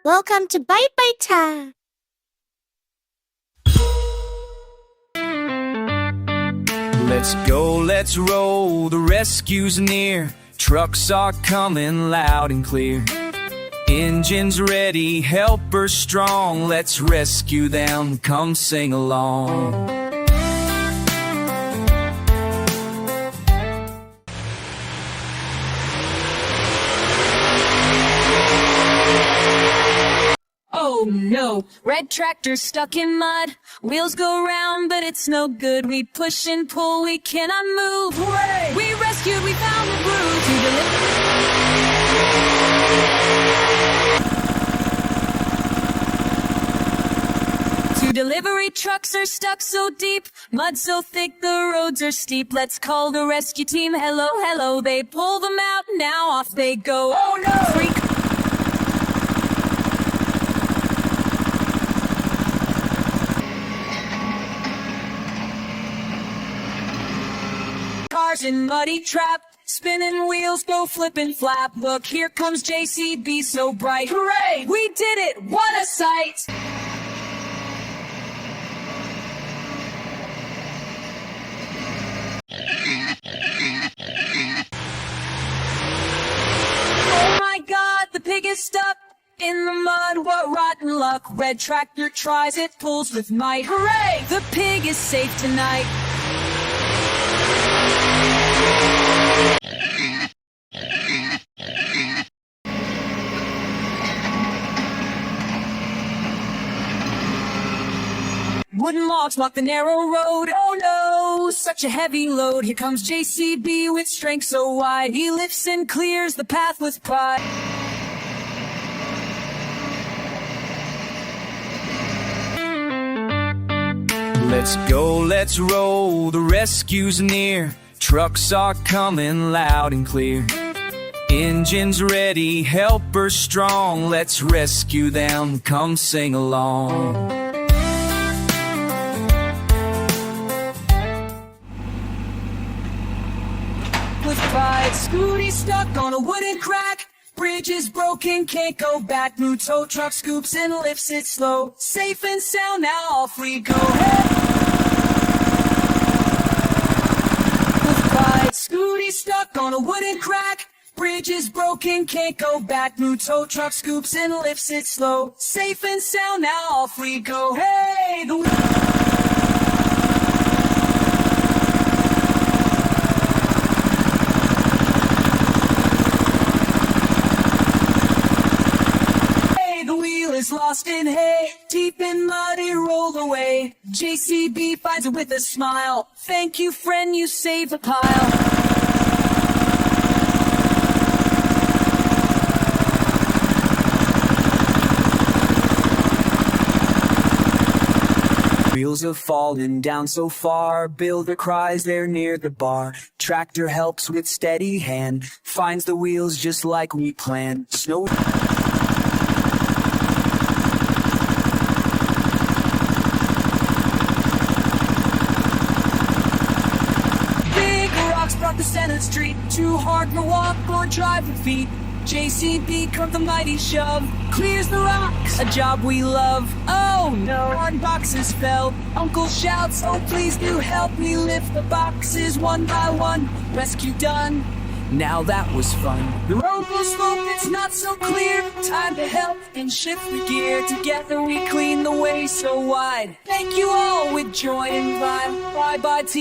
Welcome to Bite Bite Time. Let's go, let's roll, the rescue's near. Trucks are coming loud and clear. Engines ready, helpers strong. Let's rescue them, come sing along. Oh no, red tractor stuck in mud. Wheels go round, but it's no good. We push and pull, we cannot move. Hooray! We rescued, we found the groove to delivery trucks are stuck so deep, mud so thick the roads are steep. Let's call the rescue team. Hello, hello. They pull them out, now off they go. Oh no! Freak. Cars in muddy trap, spinning wheels go flip and flap. Look, here comes JCB so bright. Hooray! We did it! What a sight! Oh my God, the pig is stuck in the mud. What rotten luck! Red tractor tries, it pulls with might. Hooray! The pig is safe tonight. Wooden logs block the narrow road. Oh no, such a heavy load. Here comes JCB with strength so wide. He lifts and clears the path with pride. Let's go, let's roll, the rescue's near. Trucks are coming loud and clear. Engines ready, helpers strong. Let's rescue them, come sing along. With pride, Scooty stuck on a wooden crack. Bridge is broken, can't go back. New tow truck scoops and lifts it slow. Safe and sound, now off we go. Hey! With pride, Scooty stuck on a wooden crack. Bridge is broken, can't go back. New tow truck scoops and lifts it slow. Safe and sound, now off we go. Hey! Is lost in hay, deep in muddy roll away. JCB finds it with a smile. Thank you, friend, you saved a pile. Wheels have fallen down so far. Builder cries, they're near the bar. Tractor helps with steady hand. Finds the wheels just like we planned. Snow. Brought the center street, too hard to walk or drive with feet. JCB comes the mighty shove, clears the rocks, a job we love. Oh no, our boxes fell. Uncle shouts, oh please do help me lift the boxes one by one. Rescue done. Now that was fun. The road will slope, it's not so clear. Time to help and shift the gear. Together we clean the way so wide. Thank you all with joy and vibe. Bye bye team.